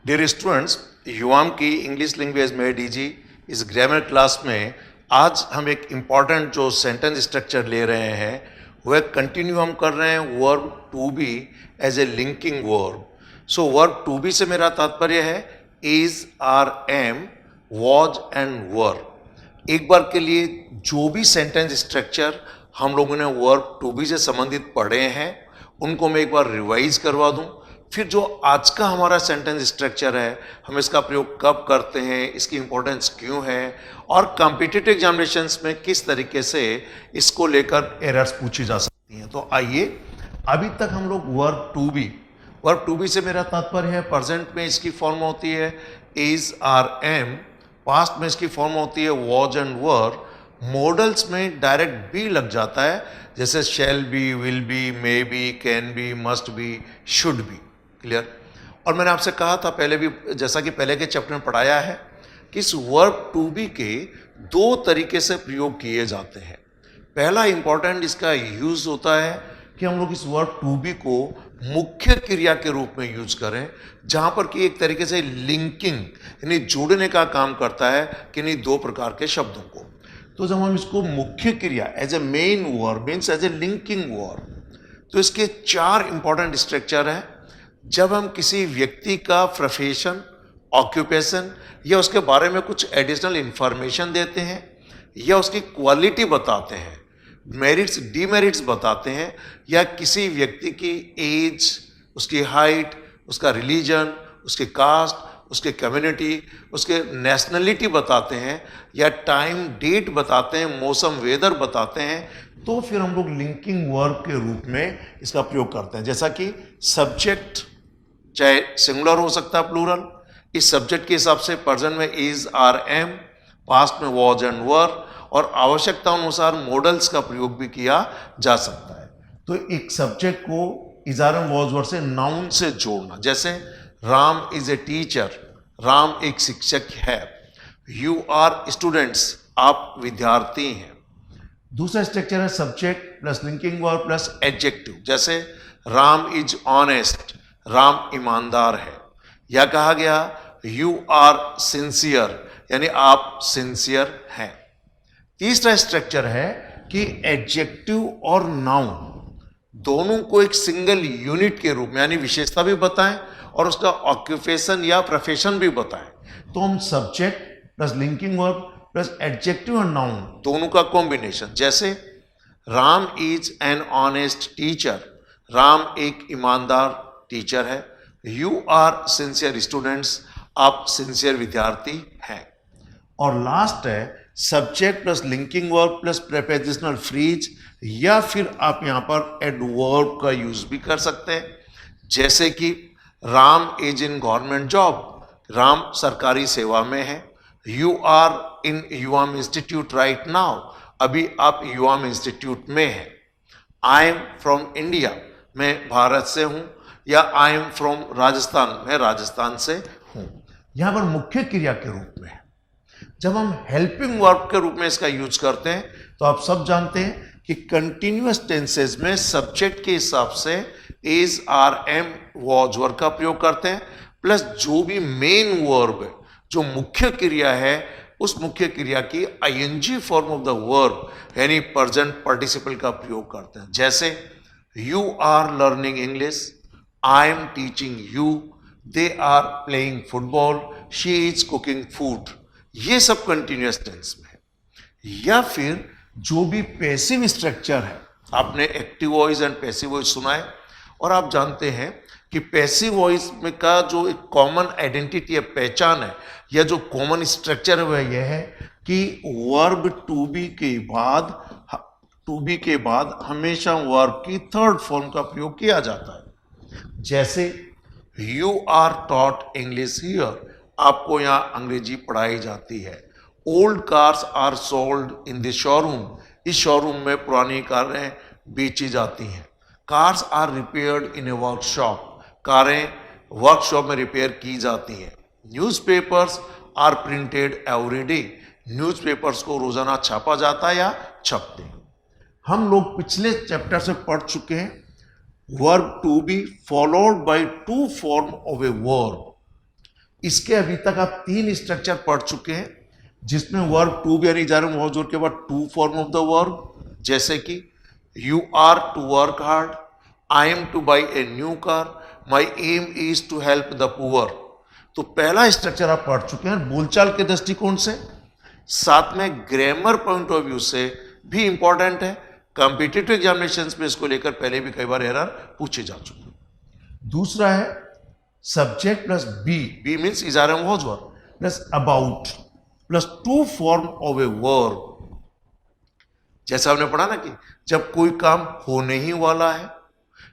Dear students, युवाम की English language में DG इस ग्रामर क्लास में आज हम एक इम्पॉर्टेंट जो सेंटेंस स्ट्रक्चर ले रहे हैं वह कंटिन्यू हम कर रहे हैं verb to be as a linking verb. So verb to be से मेरा तात्पर्य है is, are, am, was and were. एक बार के लिए जो भी सेंटेंस स्ट्रक्चर हम लोगों ने वर्ब टू बी से संबंधित पढ़े हैं उनको मैं एक बार रिवाइज करवा दूं। फिर जो आज का हमारा सेंटेंस स्ट्रक्चर है हम इसका प्रयोग कब करते हैं, इसकी इंपॉर्टेंस क्यों है और कॉम्पिटिटिव एग्जामिनेशंस में किस तरीके से इसको लेकर एरर्स पूछी जा सकती हैं। तो आइए, अभी तक हम लोग वर्ब टू बी से मेरा तात्पर्य है प्रेजेंट में इसकी फॉर्म होती है इज, आर, एम, पास्ट में इसकी फॉर्म होती है वॉज एंड वर, मॉडल्स में डायरेक्ट बी लग जाता है जैसे shall be, will be, may be, can be, must be, should be. Clear. और मैंने आपसे कहा था पहले भी, जैसा कि पहले के चैप्टर में पढ़ाया है कि इस वर्ब टू बी के दो तरीके से प्रयोग किए जाते हैं। पहला इंपॉर्टेंट इसका यूज होता है कि हम लोग इस वर्ब टू बी को मुख्य क्रिया के रूप में यूज करें, जहां पर कि एक तरीके से लिंकिंग यानी जोड़ने का काम करता है किन्हीं दो प्रकार के शब्दों को। तो जब हम इसको मुख्य क्रिया as a main verb means as a linking verb, तो इसके चार इंपॉर्टेंट स्ट्रक्चर हैं। जब हम किसी व्यक्ति का प्रोफेशन, ऑक्यूपेशन या उसके बारे में कुछ एडिशनल इंफॉर्मेशन देते हैं या उसकी क्वालिटी बताते हैं, मेरिट्स डीमेरिट्स बताते हैं, या किसी व्यक्ति की एज, उसकी हाइट, उसका रिलीजन, उसकी कास्ट, उसके कम्युनिटी, उसके नेशनलिटी बताते हैं या टाइम डेट बताते हैं, मौसम वेदर बताते हैं, तो फिर हम लोग लिंकिंग वर्ब के रूप में इसका प्रयोग करते हैं। जैसा कि सब्जेक्ट चाहे सिंगुलर हो सकता है प्लूरल, इस सब्जेक्ट के हिसाब से प्रेजेंट में इज, आर, एम, पास्ट में वॉज एंड वर, और आवश्यकता अनुसार मॉडल्स का प्रयोग भी किया जा सकता है। तो एक सब्जेक्ट को इज, आर, एम, वॉज, वर से नाउन से जोड़ना, जैसे Ram is a teacher, Ram एक शिक्षक है। यू आर स्टूडेंट्स, आप विद्यार्थी हैं। दूसरा स्ट्रक्चर है subject plus linking verb plus adjective, जैसे राम इज ऑनेस्ट, राम ईमानदार है। या कहा गया यू आर सिंसियर, यानी आप सिंसियर हैं। तीसरा स्ट्रक्चर है कि एडजेक्टिव और नाउन दोनों को एक सिंगल यूनिट के रूप में यानी विशेषता भी बताएं और उसका ऑक्यूपेशन या प्रोफेशन भी बताएं। तो हम subject plus linking verb plus adjective और नाउन दोनों का कॉम्बिनेशन, जैसे Ram is an honest teacher, Ram एक ईमानदार टीचर है। यू आर सिंसियर स्टूडेंट्स, आप सिंसियर विद्यार्थी हैं। और लास्ट है subject plus linking verb plus prepositional phrase, या फिर आप यहां पर एडवर्ब का यूज भी कर सकते हैं, जैसे कि Ram is in government job, Ram सरकारी सेवा में है। You are in Yuvam institute right now, अभी आप युवाम इंस्टीट्यूट में हैं। आई एम फ्रॉम इंडिया, मैं भारत से हूं, या आई एम फ्रॉम राजस्थान, मैं राजस्थान से हूं। यहां पर मुख्य क्रिया के रूप में है। जब हम हेल्पिंग वर्ब के रूप में इसका यूज करते हैं तो आप सब जानते हैं कि कंटिन्यूअस टेंसेस में सब्जेक्ट के हिसाब से is, are, am, was, were का प्रयोग करते हैं, प्लस जो भी मेन वर्ब है, जो मुख्य क्रिया है, उस मुख्य क्रिया की ING form of the verb यानी प्रेजेंट पार्टिसिपल का प्रयोग करते हैं, जैसे you are learning English, I am teaching you, they are playing football, she is cooking food. ये सब कंटिन्यूअस टेंस में है। या फिर जो भी पैसिव स्ट्रक्चर है, आपने active voice and passive voice सुना है, और आप जानते हैं कि पैसिव वॉइस में का जो एक कॉमन आइडेंटिटी है, पहचान है, या जो कॉमन स्ट्रक्चर है वह यह है कि वर्ब टू बी के बाद हमेशा वर्ब की थर्ड फॉर्म का प्रयोग किया जाता है, जैसे you are taught English here, आपको यहां अंग्रेजी पढ़ाई जाती है। Old cars are sold in the showroom, इस शोरूम में पुरानी कारें बेची जाती हैं। Cars are repaired in a workshop, कारें वर्कशॉप में रिपेयर की जाती हैं। Newspapers are printed every day, newspapers को रोजाना छापा जाता है या छपते हैं। हम लोग पिछले चैप्टर से पढ़ चुके हैं verb to be followed by to form of a verb, इसके अभी तक आप 3 स्ट्रक्चर पढ़ चुके हैं, जिसमें वर्ब टू भी यानी इजारे मौजूद के बाद to form of the verb, जैसे कि you are to work hard, I am to buy a new car, my aim is to help the poor. तो पहला स्ट्रक्चर आप पढ़ चुके हैं बोलचाल के दृष्टिकोण से, साथ में ग्रामर पॉइंट ऑफ व्यू से भी इंपॉर्टेंट है। कॉम्पिटिटिव एग्जामिनेशंस में इसको लेकर पहले भी कई बार एरर पूछे जा चुके हैं। दूसरा है सब्जेक्ट प्लस बी मीन्स इजारा मौजूद plus about plus to form of a verb. जैसा हमने पढ़ा ना कि जब कोई काम होने ही वाला है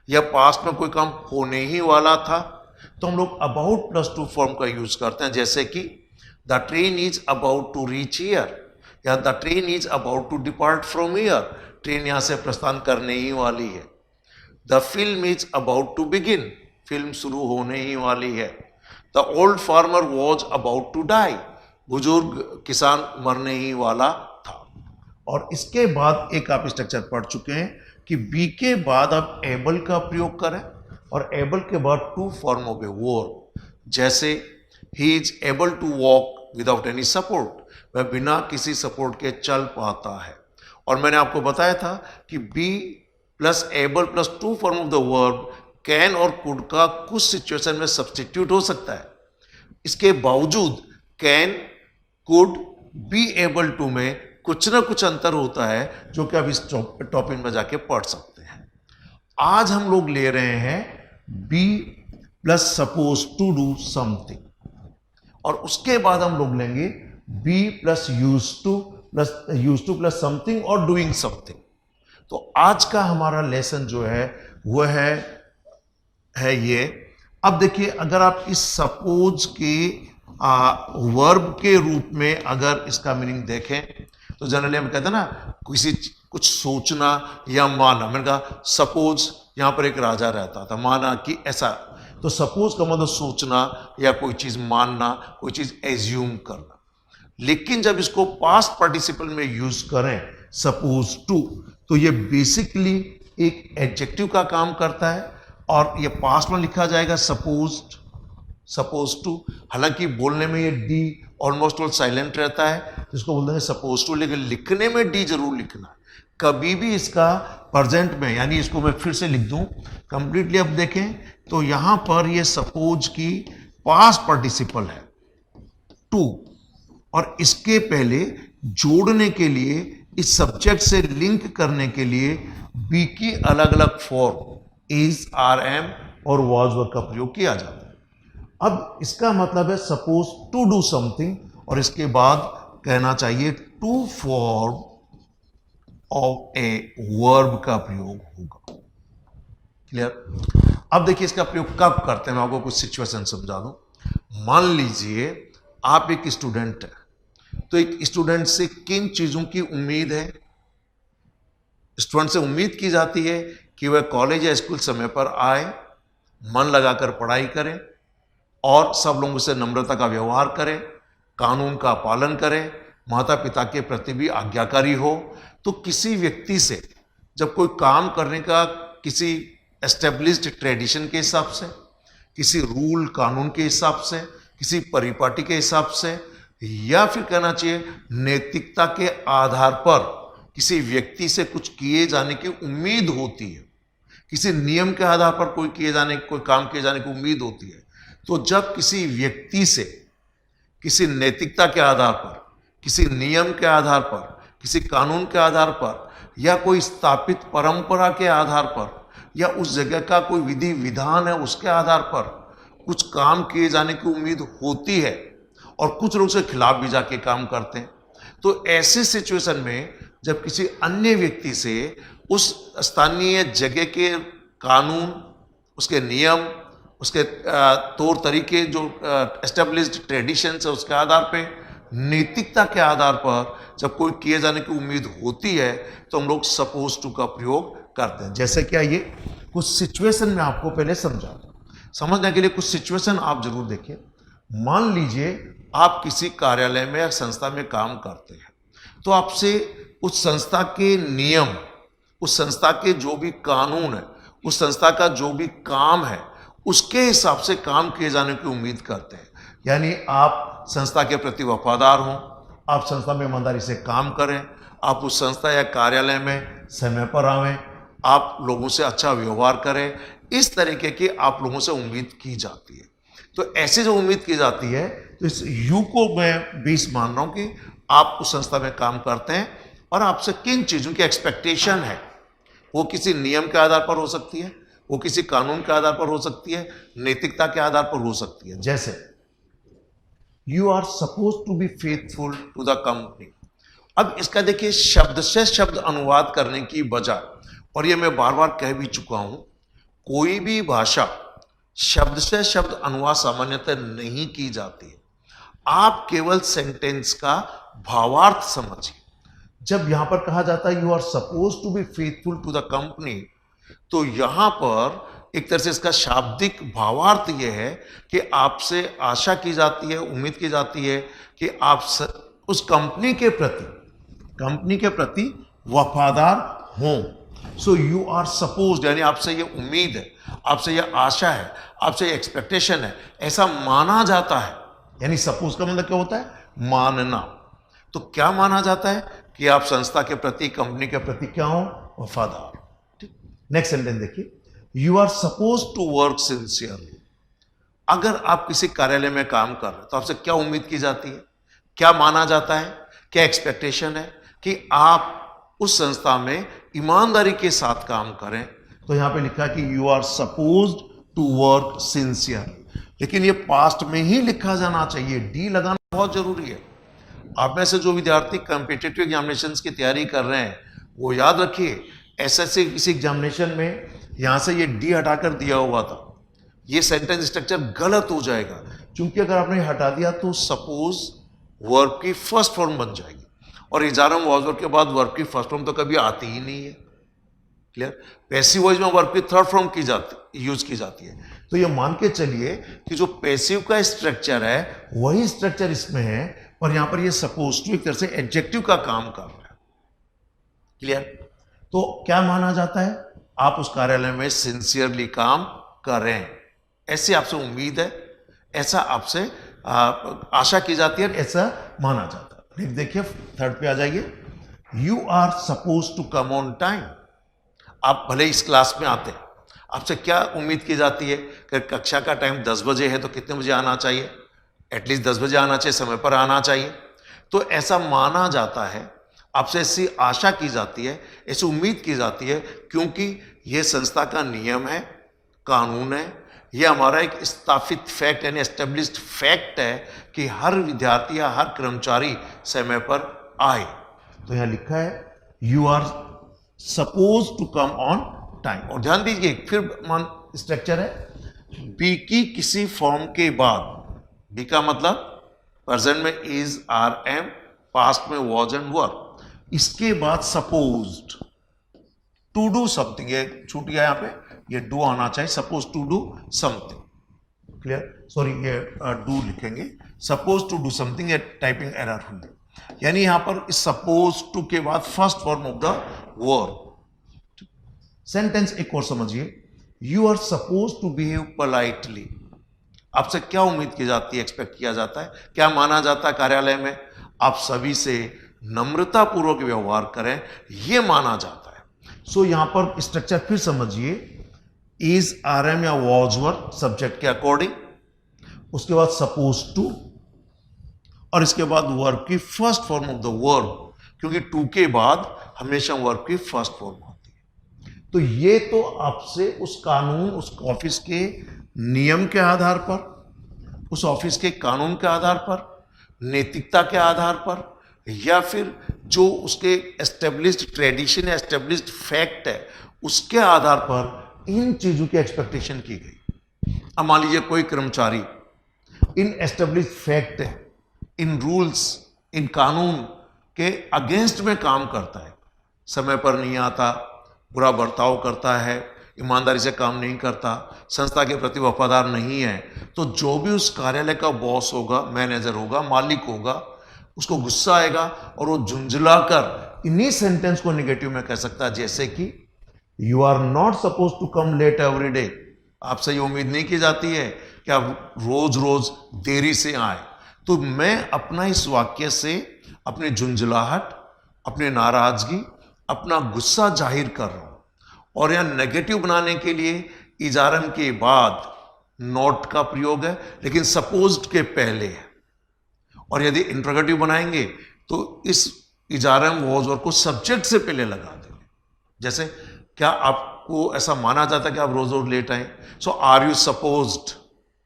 या पास्ट में कोई काम होने ही वाला था तो हम लोग अबाउट प्लस टू फॉर्म का यूज करते हैं, जैसे कि the train is about to reach here या the train is about to depart from here, train यहां से प्रस्थान करने ही वाली है। The film is about to begin, film शुरू होने ही वाली है। The old farmer was about to die, बुजुर्ग किसान मरने ही वाला था। और इसके बाद एक आप स्ट्रक्चर पढ़ चुके हैं कि बी के बाद आप एबल का प्रयोग करें और एबल के बाद to form of a verb, जैसे ही is able to walk without any support, वह बिना किसी सपोर्ट के चल पाता है। और मैंने आपको बताया था कि be plus able plus to form of the verb can or could का कुछ सिचुएशन में सब्स्टिट्यूट हो सकता है। इसके बावजूद can could be able to में कुछ ना कुछ अंतर होता है, जो कि आप इस टॉपिक में जाके पढ़ सकते हैं। आज हम लोग ले रहे हैं be plus suppose to do something, और उसके बाद हम लोग लेंगे be plus use to plus something और डूइंग समथिंग। तो आज का हमारा लेसन जो है वह है ये। अब देखिए, अगर आप इस सपोज के वर्ब के रूप में अगर इसका मीनिंग देखें तो जनरली हम कहते हैं ना किसी कुछ सोचना या मानना। मैंने कहा सपोज यहां पर एक राजा रहता था, माना कि ऐसा, तो सपोज का मतलब सोचना या कोई चीज मानना, कोई चीज एज्यूम करना। लेकिन जब इसको पास्ट पार्टिसिपल में यूज करें सपोज टू, तो ये बेसिकली एक एडजेक्टिव का काम करता है और ये पास्ट में लिखा जाएगा सपोज टू। हालांकि बोलने में ये डी ऑलमोस्ट ऑल साइलेंट रहता है, जिसको बोलते हैं सपोज टू, लेकिन लिखने में डी जरूर लिखना है। कभी भी इसका प्रेजेंट में, यानी इसको मैं फिर से लिख दूं कंप्लीटली, अब देखें तो यहां पर ये सपोज की पास्ट पार्टिसिपल है टू, और इसके पहले जोड़ने के लिए, इस सब्जेक्ट से लिंक करने के लिए बी की अलग अलग फॉर्म इज, आर, एम और वाज वर्ब का प्रयोग किया जाता है। अब इसका मतलब है सपोज टू डू समथिंग, और इसके बाद कहना चाहिए to form of a verb का प्रयोग होगा। क्लियर? अब देखिए इसका प्रयोग कब करते हैं, मैं आपको कुछ सिचुएशन समझा दूं। मान लीजिए आप एक स्टूडेंट है, तो एक स्टूडेंट से किन चीजों की उम्मीद है? स्टूडेंट से उम्मीद की जाती है कि वह कॉलेज या स्कूल समय पर आए, मन लगाकर पढ़ाई करे और सब लोगों से नम्रता का व्यवहार करे, कानून का पालन करे, माता पिता के प्रति भी आज्ञाकारी हो। तो किसी व्यक्ति से जब कोई काम करने का किसी एस्टेब्लिश्ड ट्रेडिशन के हिसाब से, किसी रूल कानून के हिसाब से, किसी परिपाटी के हिसाब से, या फिर कहना चाहिए नैतिकता के आधार पर किसी व्यक्ति से कुछ किए जाने की उम्मीद होती है, किसी नियम के आधार पर कोई काम किए जाने की उम्मीद होती है, तो जब किसी व्यक्ति से किसी नैतिकता के आधार पर, किसी नियम के आधार पर, किसी कानून के आधार पर, या कोई स्थापित परंपरा के आधार पर, या उस जगह का कोई विधि विधान है उसके आधार पर कुछ काम किए जाने की उम्मीद होती है, और कुछ लोग उसके खिलाफ भी जाके काम करते हैं, तो ऐसे सिचुएशन में जब किसी अन्य व्यक्ति से उस स्थानीय जगह के कानून, उसके नियम, उसके तौर तरीके, जो एस्टेब्लिश्ड ट्रेडिशंस है उसके आधार पे, नैतिकता के आधार पर जब कोई किए जाने की उम्मीद होती है, तो हम लोग सपोज टू का प्रयोग करते हैं। जैसे क्या, ये कुछ सिचुएशन में आपको पहले समझने के लिए कुछ सिचुएशन आप जरूर देखें। मान लीजिए आप किसी कार्यालय में या संस्था में काम करते हैं, तो आपसे उस संस्था के नियम, उस संस्था के जो भी कानून है, उस संस्था का जो भी काम है, उसके हिसाब से काम किए जाने की उम्मीद करते हैं। यानी आप संस्था के प्रति वफादार हों, आप संस्था में ईमानदारी से काम करें, आप उस संस्था या कार्यालय में समय पर आवें, आप लोगों से अच्छा व्यवहार करें। इस तरीके की आप लोगों से उम्मीद की जाती है। तो ऐसे जो उम्मीद की जाती है, तो इस यू को मैं 20 मान रहा हूं कि आप उस संस्था में काम करते हैं और आपसे किन चीजों की एक्सपेक्टेशन है। वो किसी नियम के आधार पर हो सकती है, वो किसी कानून के आधार पर हो सकती है, नैतिकता के आधार पर हो सकती है। जैसे you are suppose to be faithful to the company. अब इसका देखिए शब्द से शब्द अनुवाद करने की बजाय, और ये मैं बार बार कह भी चुका हूं, कोई भी भाषा शब्द से शब्द अनुवाद सामान्यतः नहीं की जाती है। आप केवल सेंटेंस का भावार्थ समझिए। जब यहां पर कहा जाता है you are suppose to be faithful to the company, तो यहां पर एक तरह से इसका शाब्दिक भावार्थ यह है कि आपसे आशा की जाती है, उम्मीद की जाती है कि आप उस कंपनी के प्रति वफादार हों। सो यू आर सपोज, यानी आपसे ये उम्मीद है, आपसे ये आशा है, आपसे ये एक्सपेक्टेशन है, ऐसा माना जाता है। यानी सपोज का मतलब क्या होता है? मानना। तो क्या माना जाता है कि आप संस्था के प्रति, कंपनी के प्रति क्या हो? वफादार। ठीक। नेक्स्ट सेंटेंस देखिए, you are suppose to work sincerely. अगर आप किसी कार्यालय में काम कर रहे हैं तो आपसे क्या उम्मीद की जाती है, क्या माना जाता है, क्या एक्सपेक्टेशन है कि आप उस संस्था में ईमानदारी के साथ काम करें। तो यहां पे लिखा है कि you are suppose to work sincerely, लेकिन ये पास्ट में ही लिखा जाना चाहिए। डी लगाना बहुत जरूरी है। आप में से जो विद्यार्थी कॉम्पिटिटिव एग्जामिनेशंस की तैयारी कर रहे हैं, वो याद रखिए, एसएससी किसी एग्जामिनेशन में यहां से ये डी हटाकर दिया हुआ था। ये सेंटेंस स्ट्रक्चर गलत हो जाएगा, क्योंकि अगर आपने हटा दिया तो सपोज वर्ब की फर्स्ट फॉर्म बन जाएगी, और एग्जाम वॉज वर्ब के बाद वर्ब की फर्स्ट फॉर्म तो कभी आती ही नहीं है। क्लियर? पैसिव वॉइस में वर्ब की थर्ड फॉर्म यूज की जाती है। तो ये मान के चलिए कि जो पैसिव का स्ट्रक्चर है वही स्ट्रक्चर इसमें है, और यहां पर ये सपोज टू एक तरह से एडजेक्टिव का काम कर रहा है। क्लियर? तो क्या माना जाता है? आप उस कार्यालय में सिंसियरली काम कर रहे हैं, ऐसी आपसे उम्मीद है, ऐसा आपसे आशा की जाती है, ऐसा माना जाता है। देखिए थर्ड पे आ जाइए, you are suppose to come on time. आप भले इस क्लास में आते हैं, आपसे क्या उम्मीद की जाती है कि कक्षा का टाइम 10 बजे है तो कितने बजे आना चाहिए? एटलीस्ट 10 बजे आना चाहिए, समय पर आना चाहिए। तो ऐसा माना जाता है, आपसे ऐसी आशा की जाती है, ऐसी उम्मीद की जाती है, क्योंकि यह संस्था का नियम है, कानून है, यह हमारा एक स्थापित फैक्ट यानी एस्टेब्लिश्ड फैक्ट है कि हर विद्यार्थी या हर कर्मचारी समय पर आए। तो यहां लिखा है you are suppose to come on time. और ध्यान दीजिए फिर स्ट्रक्चर है बी की किसी फॉर्म के बाद। बी का मतलब प्रेजेंट में इज, आर, एम, पास्ट में वॉज एंड वर, इसके बाद सपोज्ड टू डू समथिंग, ये छूट गया यहां पे, ये डू आना चाहिए, suppose to do something. Clear? Sorry, ये डू लिखेंगे, सपोज टू डू समथिंग, ये टाइपिंग एरर हुई। यानी यहां पर सपोज टू के बाद first form of the verb. Sentence एक और समझिए, you are suppose to behave politely. आपसे क्या उम्मीद की जाती है, एक्सपेक्ट किया जाता है, क्या माना जाता है कार्यालय में? आप सभी से नम्रता पूर्वक व्यवहार करें, यह माना जाता है। सो यहां पर स्ट्रक्चर फिर समझिए, इज, आर, एम या वॉज वर सब्जेक्ट के अकॉर्डिंग, उसके बाद सपोज टू, और इसके बाद वर्ब की first form of the verb, क्योंकि टू के बाद हमेशा वर्ब की फर्स्ट फॉर्म होती है। तो ये तो आपसे उस कानून, उस ऑफिस के नियम के आधार पर, उस ऑफिस के कानून के आधार पर, नैतिकता के आधार पर, या फिर जो उसके एस्टेब्लिश्ड ट्रेडिशन या एस्टेब्लिश्ड फैक्ट है उसके आधार पर इन चीजों की एक्सपेक्टेशन की गई। अब मान लीजिए कोई कर्मचारी इन एस्टेब्लिश्ड फैक्ट है, इन रूल्स, इन कानून के अगेंस्ट में काम करता है, समय पर नहीं आता, बुरा बर्ताव करता है, ईमानदारी से काम नहीं करता, संस्था के प्रति वफादार नहीं है, तो जो भी उस कार्यालय का बॉस होगा, मैनेजर होगा, मालिक होगा, उसको गुस्सा आएगा और वो झुंझलाकर इन्हीं सेंटेंस को नेगेटिव में कह सकता है, जैसे कि you are not suppose to come late every day. आपसे ये उम्मीद नहीं की जाती है कि आप रोज रोज देरी से आए, तो मैं अपना इस वाक्य से अपनी झुंझलाहट, अपनी नाराजगी, अपना गुस्सा जाहिर कर रहा हूं। और यहां नेगेटिव बनाने के लिए इजारम के बाद नॉट का प्रयोग है, लेकिन सपोज्ड के पहले है। और यदि इंट्रोगेटिव बनाएंगे तो इस इजारम वॉज वर्ब को सब्जेक्ट से पहले लगा देंगे। जैसे क्या आपको ऐसा माना जाता है कि आप रोज रोज लेट आए? So are you supposed,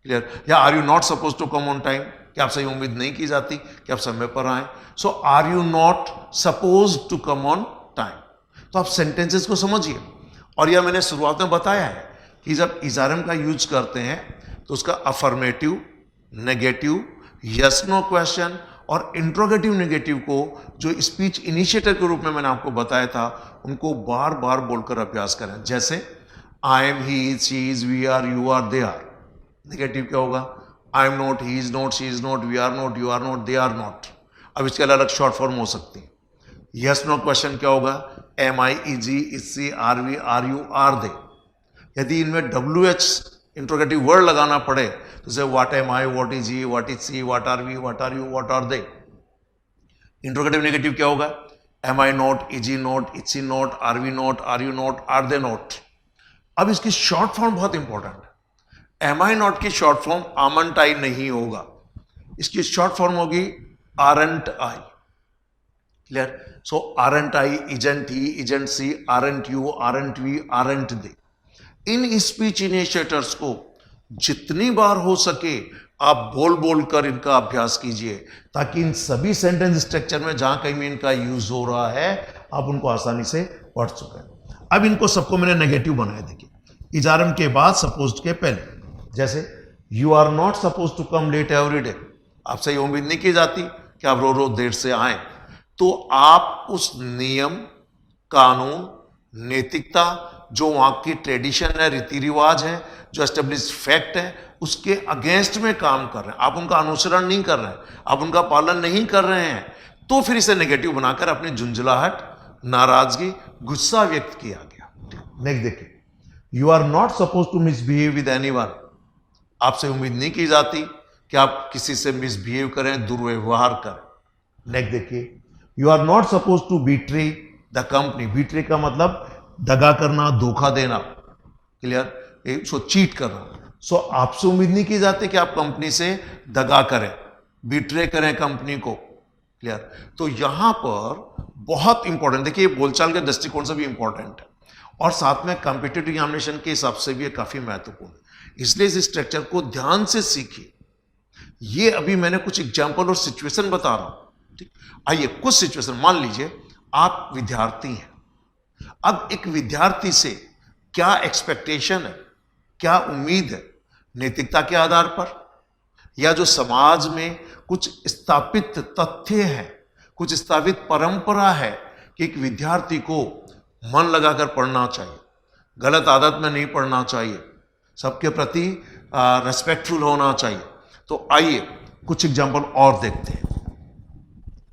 clear, या are you not suppose to come on time, कि आपसे उम्मीद नहीं की जाती कि आप समय पर आए। So are you not suppose to come on time. तो आप सेंटेंसेस को समझिए। और यह मैंने शुरुआत में बताया है कि जब इजारम का यूज करते हैं तो उसका affirmative, negative, yes no question और इंट्रोगेटिव नेगेटिव को जो स्पीच इनिशिएटर के रूप में मैंने आपको बताया था, उनको बार बार बोलकर अभ्यास करें। जैसे I am, he is, she is, we are, you are, they are. Negative क्या होगा? I am not, he is not, she is not, we are not, you are not, they are not. अब इसके अलग अलग short form हो सकती है। Yes no question क्या होगा? Am I, is he, is she, are we, are you, are they. यदि इनमें WH इंट्रोगेटिव वर्ड लगाना पड़े तो say what am I, what is he, what is she, what are we, what are you, what are they. Interrogative negative क्या होगा? Am I not, is he not, is she not, are we not, are you not, are they not. अब इसकी short form बहुत important है। Am I not की short form amn't I नहीं होगा, इसकी शॉर्ट फॉर्म होगी aren't I. Clear? So aren't I, isn't he, isn't she, aren't you, aren't we, aren't they. इन स्पीच इनिशिएटर्स को जितनी बार हो सके आप बोल बोल कर इनका अभ्यास कीजिए, ताकि इन सभी सेंटेंस स्ट्रक्चर में जहां कहीं भी इनका यूज हो रहा है आप उनको आसानी से पढ़ सकें। अब इनको सबको मैंने नेगेटिव बनाया। देखिए, इजारम के बाद सपोज्ड के पहले, जैसे you are not suppose to come late every day. आपसे ये उम्मीद नहीं की जाती कि आप रोज रोज देर से आए। तो आप उस नियम, कानून, नैतिकता, जो वहां की ट्रेडिशन है, रीति रिवाज है, जो एस्टेब्लिश फैक्ट है, उसके अगेंस्ट में काम कर रहे हैं। आप उनका अनुसरण नहीं कर रहे हैं, आप उनका पालन नहीं कर रहे हैं, तो फिर इसे नेगेटिव बनाकर अपनी झुंझलाहट, नाराजगी, गुस्सा व्यक्त किया गया। नेक्स्ट देखिए, you are not suppose to misbehave with anyone. आपसे उम्मीद नहीं की जाती कि आप किसी से मिसबिहेव करें, दुर्व्यवहार करें। नेक्स्ट देखिए, you are not suppose to betray the company. Betray का मतलब दगा करना, धोखा देना। क्लियर? सो चीट करना। सो आपसे उम्मीद नहीं की जाती कि आप कंपनी से दगा करें, बीट्रे करें कंपनी को। क्लियर? तो यहां पर बहुत इंपॉर्टेंट, देखिए बोलचाल के दृष्टिकोण से भी इंपॉर्टेंट है और साथ में कॉम्पिटिटिव एग्जामिनेशन के हिसाब से भी काफी महत्वपूर्ण है। इसलिए इस स्ट्रक्चर को ध्यान से सीखिए। ये अभी मैंने कुछ एग्जाम्पल और सिचुएशन बता रहा हूं। ठीक, आइए कुछ सिचुएशन। मान लीजिए आप विद्यार्थी हैं। अब एक विद्यार्थी से क्या एक्सपेक्टेशन है, क्या उम्मीद है, नैतिकता के आधार पर, या जो समाज में कुछ स्थापित तथ्य है, कुछ स्थापित परंपरा है कि एक विद्यार्थी को मन लगाकर पढ़ना चाहिए, गलत आदत में नहीं पढ़ना चाहिए, सबके प्रति रेस्पेक्टफुल होना चाहिए। तो आइए कुछ एग्जाम्पल और देखते हैं।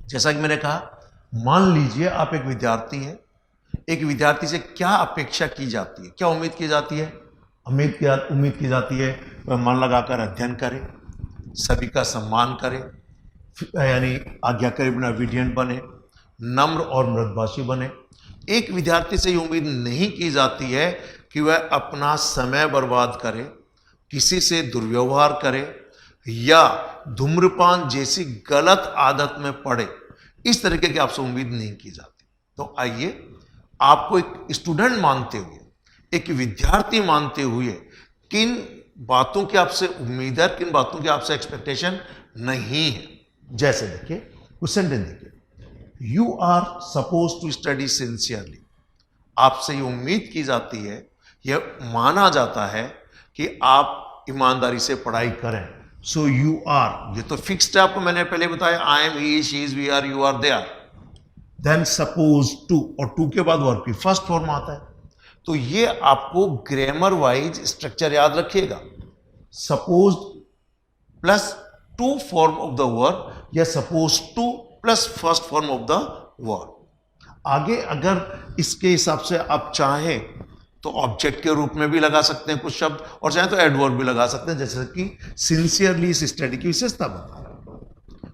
जैसा कि मैंने कहा, मान लीजिए आप एक विद्यार्थी हैं। एक विद्यार्थी से क्या अपेक्षा की जाती है, क्या उम्मीद की जाती है? उम्मीद की जाती है वह मन लगाकर अध्ययन करे, सभी का सम्मान करे, यानी आज्ञाकारी बिना obedient बने, नम्र और मृदभाषी बने। एक विद्यार्थी से ये उम्मीद नहीं की जाती है कि वह अपना समय बर्बाद करे, किसी से दुर्व्यवहार करे या धूम्रपान जैसी गलत आदत में पड़े। इस तरीके की आपसे उम्मीद नहीं की जाती। तो आइए आपको एक स्टूडेंट मानते हुए, एक विद्यार्थी मानते हुए, किन बातों की आपसे उम्मीद है, किन बातों की आपसे एक्सपेक्टेशन नहीं है। जैसे देखिए कुछ सेंटेंस देखिए, you are suppose to study sincerely. आपसे ये उम्मीद की जाती है, यह माना जाता है कि आप ईमानदारी से पढ़ाई करें। सो यू आर, ये तो फिक्स्ड है, आपको मैंने पहले बताया, I am, he, she is, we are, you are, they are. Then suppose to, और टू के बाद वर्ब की फर्स्ट फॉर्म आता है। तो ये आपको ग्रामर वाइज स्ट्रक्चर याद रखिएगा। Suppose plus to form of the verb या suppose to plus first form of the verb. आगे अगर इसके हिसाब से आप चाहें तो ऑब्जेक्ट के रूप में भी लगा सकते हैं कुछ शब्द, और चाहे तो एडवर्ब भी लगा सकते हैं, जैसे कि सिंसियरली इस स्टडी की विशेषता बता रहा हूं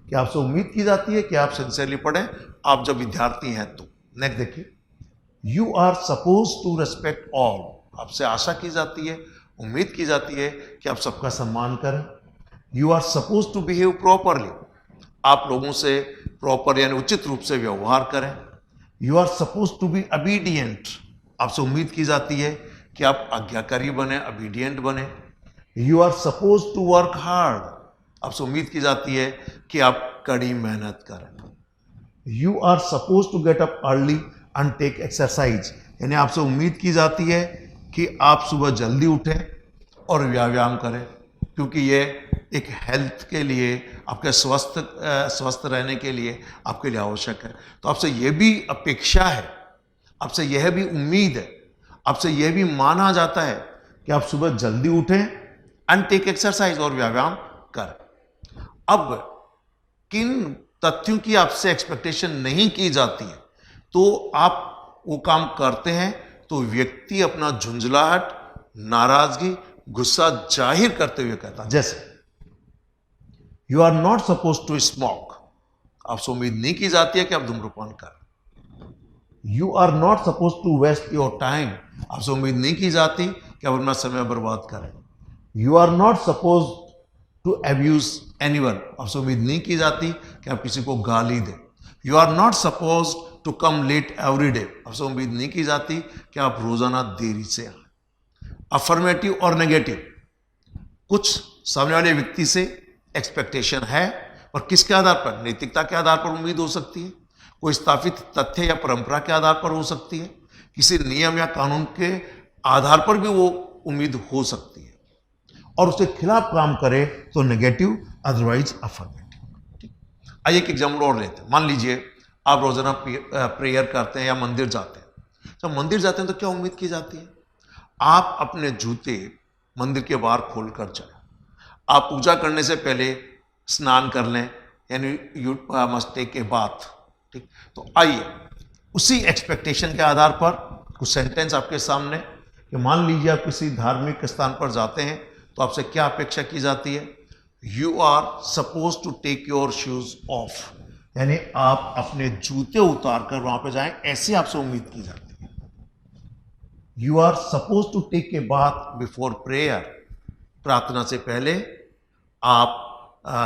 कि आपसे उम्मीद की जाती है कि आप सिंसियरली पढ़ें, आप जब विद्यार्थी हैं तो। नेक्स्ट देखिए, you are suppose to respect all, आपसे आशा की जाती है, उम्मीद की जाती है कि आप सबका सम्मान करें। You are suppose to behave properly, आप लोगों से प्रॉपर यानी उचित रूप से व्यवहार करें। You are suppose to be obedient, आपसे उम्मीद की जाती है कि आप आज्ञाकारी बने, ओबीडियंट बने। You are suppose to work hard, आपसे उम्मीद की जाती है कि आप कड़ी मेहनत करें। You are suppose to get up early and take exercise, यानी आपसे उम्मीद की जाती है कि आप सुबह जल्दी उठें और व्यायाम करें, क्योंकि ये एक हेल्थ के लिए, आपके स्वस्थ रहने के लिए आपके लिए आवश्यक है। तो आपसे यह भी अपेक्षा है, आपसे यह भी उम्मीद है, आपसे यह भी माना जाता है कि आप सुबह जल्दी उठें एंड टेक एक्सरसाइज और व्यायाम करें। अब किन तथ्यों की आपसे एक्सपेक्टेशन नहीं की जाती है तो आप वो काम करते हैं, तो व्यक्ति अपना झुंझलाहट, नाराजगी, गुस्सा जाहिर करते हुए कहता, जैसे you are not suppose to smoke, आपसे उम्मीद नहीं की जाती है कि आप धूम्रपान करें। You are not suppose to waste your time, आपसे उम्मीद नहीं की जाती कि आप अपना समय बर्बाद करें। You are not suppose to abuse anyone, आपसे उम्मीद नहीं की जाती कि आप किसी को गाली दें। You are not suppose to come late every day, आपसे उम्मीद नहीं की जाती कि आप रोजाना देरी से आए। अफर्मेटिव और नेगेटिव, कुछ सामने वाले व्यक्ति से एक्सपेक्टेशन है, और किसके आधार पर? नैतिकता के आधार पर उम्मीद हो सकती है, कोई स्थापित तथ्य या परंपरा के आधार पर हो सकती है, किसी नियम या कानून के आधार पर भी वो उम्मीद हो सकती है, और उसके खिलाफ काम करे तो नेगेटिव, अदरवाइज अफर्मेटिव। आइए एक एग्जाम्पल और लेते हैं। मान लीजिए आप रोजाना प्रेयर करते हैं या मंदिर जाते हैं। जब मंदिर जाते हैं तो क्या उम्मीद की जाती है? आप अपने जूते मंदिर के बाहर खोल कर जाए, आप पूजा करने से पहले स्नान कर लें, यानी you must take a bath. ठीक, तो आइए उसी एक्सपेक्टेशन के आधार पर कुछ सेंटेंस आपके सामने, कि मान लीजिए आप किसी धार्मिक स्थान पर जाते हैं तो आपसे क्या अपेक्षा की जाती है? You are suppose to take your shoes off, यानी आप अपने जूते उतार कर वहां पर जाएं, ऐसे आपसे उम्मीद की जाती है। You are suppose to take a bath before prayer, प्रार्थना से पहले आप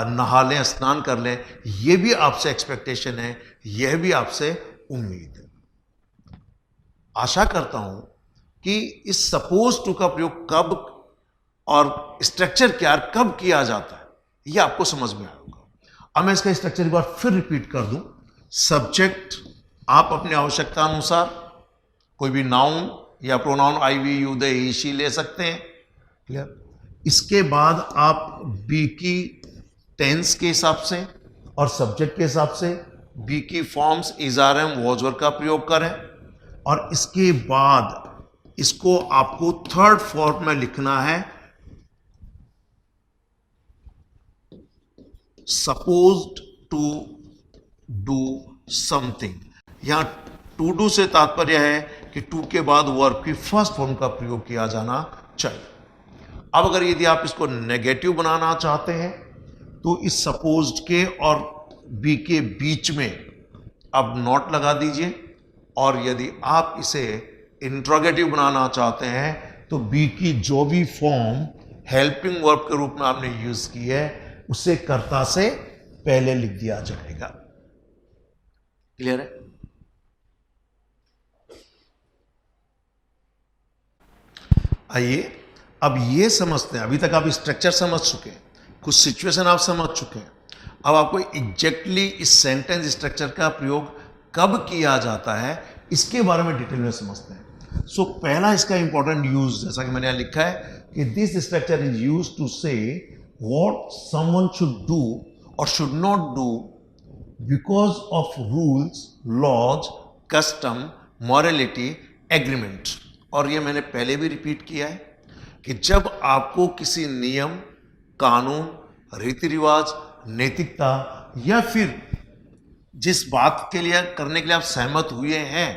नहा लें, स्नान कर लें, यह भी आपसे एक्सपेक्टेशन है, यह भी आपसे उम्मीद है। आशा करता हूं कि इस सपोज टू का प्रयोग कब और स्ट्रक्चर क्या कब किया जाता है यह आपको समझ में आएगा। अब मैं इसका स्ट्रक्चर एक बार फिर रिपीट कर दूं। सब्जेक्ट आप अपनी आवश्यकता अनुसार कोई भी नाउन या pronoun I, we, you, they, he, she ले सकते हैं। क्लियर? इसके बाद आप बी की टेंस के हिसाब से और सब्जेक्ट के हिसाब से बी की forms is, are, am, was, were का प्रयोग करें, और इसके बाद इसको आपको थर्ड फॉर्म में लिखना है, सपोज्ड टू डू समथिंग। यहां टू डू से तात्पर्य है कि टू के बाद वर्ब की फर्स्ट फॉर्म का प्रयोग किया जाना चाहिए। अब अगर यदि आप इसको नेगेटिव बनाना चाहते हैं तो इस सपोज्ड के और बी के बीच में अब नॉट लगा दीजिए, और यदि आप इसे इंट्रोगेटिव बनाना चाहते हैं तो बी की जो भी फॉर्म हेल्पिंग वर्ब के रूप में आपने यूज की है उसे कर्ता से पहले लिख दिया जाएगा। क्लियर है? आइए अब ये समझते हैं, अभी तक आप स्ट्रक्चर समझ चुके हैं, कुछ सिचुएशन आप समझ चुके हैं, अब आपको एग्जैक्टली इस सेंटेंस स्ट्रक्चर का प्रयोग कब किया जाता है इसके बारे में डिटेल में समझते हैं। सो पहला इसका इंपॉर्टेंट यूज, जैसा कि मैंने यहां लिखा है कि this structure is used to say what someone should do और should not do because of rules, laws, custom, morality, agreement. और ये मैंने पहले भी रिपीट किया है कि जब आपको किसी नियम, कानून, रीति रिवाज, नैतिकता या फिर जिस बात के लिए करने के लिए आप सहमत हुए हैं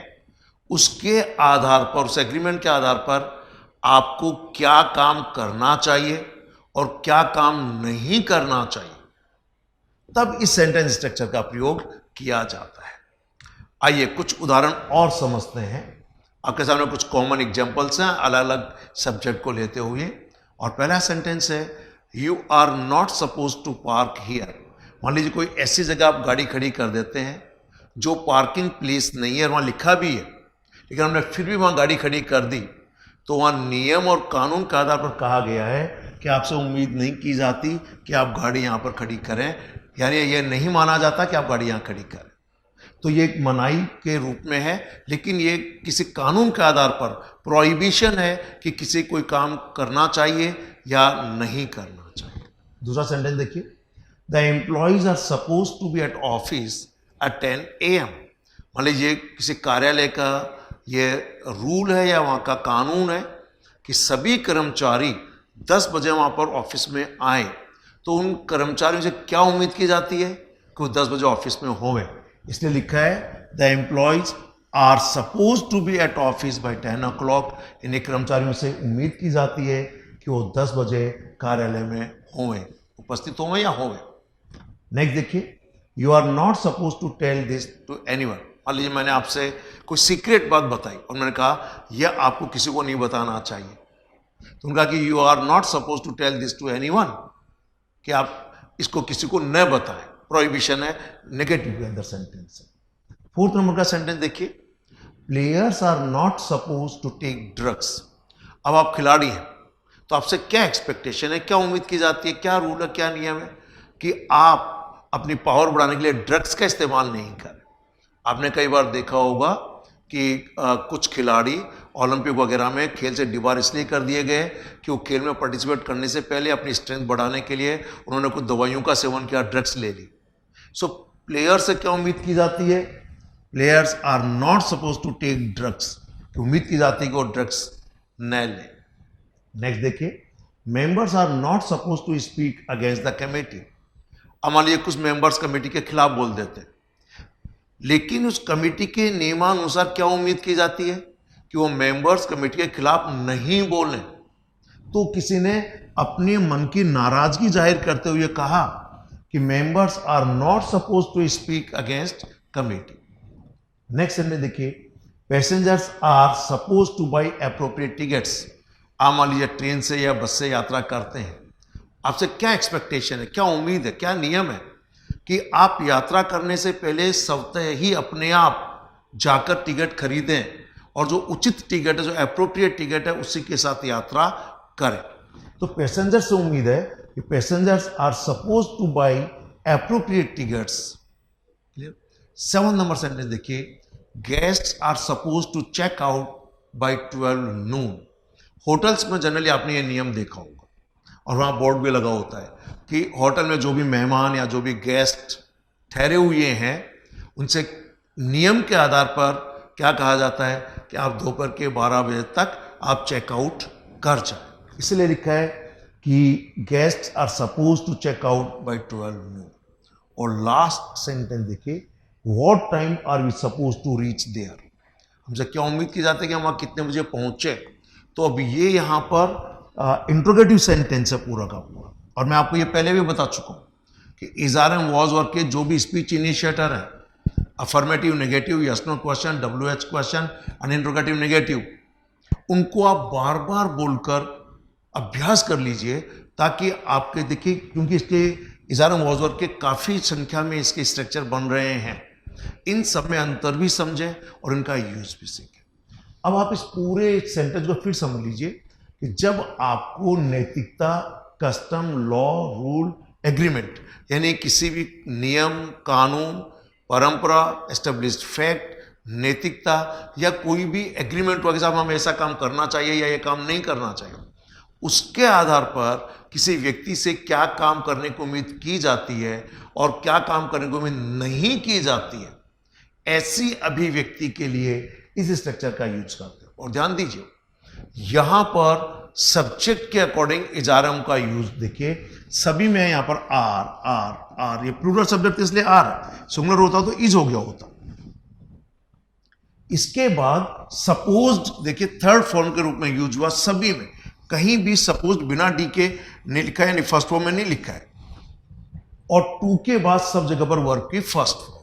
उसके आधार पर, उस एग्रीमेंट के आधार पर आपको क्या काम करना चाहिए और क्या काम नहीं करना चाहिए, तब इस सेंटेंस स्ट्रक्चर का प्रयोग किया जाता है। आइए कुछ उदाहरण और समझते हैं। आपके सामने कुछ कॉमन एग्जांपल्स हैं अलग अलग सब्जेक्ट को लेते हुए। और पहला सेंटेंस है, you are not suppose to park here. मान लीजिए कोई ऐसी जगह आप गाड़ी खड़ी कर देते हैं जो पार्किंग प्लेस नहीं है, वहां लिखा भी है, लेकिन हमने फिर भी वहां गाड़ी खड़ी कर दी, तो वहां नियम और कानून के आधार पर कहा गया है कि आपसे उम्मीद नहीं की जाती कि आप गाड़ी यहां पर खड़ी करें, यानी यह नहीं माना जाता कि आप गाड़ी यहां खड़ी करें। तो ये एक मनाही के रूप में है, लेकिन ये किसी कानून के आधार पर प्रोहिबिशन है कि किसी कोई काम करना चाहिए या नहीं करना चाहिए। दूसरा सेंटेंस देखिए, the employees are suppose to be at office at 10 AM। मान लीजिए किसी कार्यालय का ये रूल है या वहाँ का कानून है कि सभी कर्मचारी 10 बजे वहाँ पर ऑफिस में आए, तो उन कर्मचारियों से क्या उम्मीद की जाती है कि वो 10 बजे ऑफिस में होवे, इसलिए लिखा है the employees are suppose to be at office by 10 o'clock। इन्हें कर्मचारियों से उम्मीद की जाती है कि वो 10 बजे कार्यालय में होवे, उपस्थित होवे या होवे। नेक्स्ट देखिए, you are not suppose to tell this to anyone. मान लीजिए मैंने आपसे कोई सीक्रेट बात बताई और मैंने कहा यह आपको किसी को नहीं बताना चाहिए, तो उन्होंने कहा कि you are not suppose to tell this to anyone, कि आप इसको किसी को न बताएं। प्रोहिबिशन है, नेगेटिव के अंदर सेंटेंस है। फोर्थ नंबर का सेंटेंस देखिए, players are not suppose to take drugs. अब आप खिलाड़ी हैं तो आपसे क्या एक्सपेक्टेशन है, क्या उम्मीद की जाती है, क्या रूल है, क्या नियम है कि आप अपनी पावर बढ़ाने के लिए ड्रग्स का इस्तेमाल नहीं करें। आपने कई बार देखा होगा कि कुछ खिलाड़ी ओलंपिक वगैरह में खेल से डिबार इसलिए कर दिए गए कि वो खेल में पार्टिसिपेट करने से पहले अपनी स्ट्रेंथ बढ़ाने के लिए उन्होंने कुछ दवाइयों का सेवन किया, ड्रग्स ले ली। सो प्लेयर से क्या उम्मीद की जाती है, players are not suppose to take drugs, उम्मीद की जाती है कि वो ड्रग्स न लें। नेक्स्ट देखिए, members are not suppose to speak against the committee. अब मान लीजिए कुछ मेंबर्स कमेटी के खिलाफ बोल देते हैं, लेकिन उस कमेटी के नियमानुसार क्या उम्मीद की जाती है कि वो मेंबर्स कमेटी के खिलाफ नहीं बोलें। तो किसी ने अपने मन की नाराजगी जाहिर करते हुए कहा कि members are not suppose to speak against committee. Next sentence देखिए, passengers are suppose to buy appropriate tickets. आप मान लीजिए ट्रेन से या बस से यात्रा करते हैं, आपसे क्या एक्सपेक्टेशन है, क्या उम्मीद है, क्या नियम है कि आप यात्रा करने से पहले स्वतः ही अपने आप जाकर टिकट खरीदें और जो उचित टिकट है, जो एप्रोप्रिएट टिकट है, उसी के साथ यात्रा करें। तो पैसेंजर से उम्मीद है कि passengers are suppose to buy appropriate tickets. 7 number sentence देखिए, guests are suppose to check out by 12 noon। Hotels में जनरली आपने ये नियम देखा होगा और वहाँ बोर्ड भी लगा होता है कि होटल में जो भी मेहमान या जो भी गेस्ट ठहरे हुए हैं उनसे नियम के आधार पर क्या कहा जाता है कि आप दोपहर के 12 बजे तक आप चेकआउट कर जाए, इसलिए लिखा है कि guest are suppose to check out by 12 noon। और लास्ट सेंटेंस देखिए, what time are we suppose to reach there. हमसे क्या उम्मीद की जाती है कि हम वहाँ कितने बजे पहुँचे। तो अब ये यहाँ पर इंट्रोगेटिव सेंटेंस है पूरा का पूरा, और मैं आपको ये पहले भी बता चुका हूँ कि इज़हार वॉज वर्क के जो भी स्पीच इनिशिएटर है, affirmative, negative, yes no question, WH question, and interrogative negative, उनको आप बार बार बोलकर अभ्यास कर लीजिए ताकि आपके देखिए, क्योंकि इसके इज़हार वॉज वर्क के काफ़ी संख्या में इसके स्ट्रक्चर बन रहे हैं, इन सब में अंतर भी समझें और इनका यूज भी सीखें। अब आप इस पूरे सेंटेंस को फिर समझ लीजिए कि जब आपको नैतिकता, कस्टम, लॉ, रूल, एग्रीमेंट, यानी किसी भी नियम, कानून, परंपरा, एस्टेब्लिश्ड फैक्ट, नैतिकता या कोई भी एग्रीमेंट वगैरह, साहब हमें ऐसा काम करना चाहिए या ये काम नहीं करना चाहिए, उसके आधार पर किसी व्यक्ति से क्या काम करने की उम्मीद की जाती है और क्या काम करने की उम्मीद नहीं की जाती है, ऐसी अभिव्यक्ति के लिए इस स्ट्रक्चर का यूज करते हैं। और ध्यान दीजिए, यहां पर सब्जेक्ट के अकॉर्डिंग इजारम का यूज देखिए, सभी में यहां पर आर आर आर, ये प्लूरल सब्जेक्ट इसलिए आर है, सिंगुलर होता तो इज हो गया होता। इसके बाद सपोज्ड, देखिए थर्ड फॉर्म के रूप में यूज हुआ सभी में, कहीं भी सपोज्ड बिना डी के नहीं लिखा है, यानी फर्स्ट फॉर्म में नहीं लिखा है, और टू के बाद सब जगह पर वर्ब की फर्स्ट फॉर्म।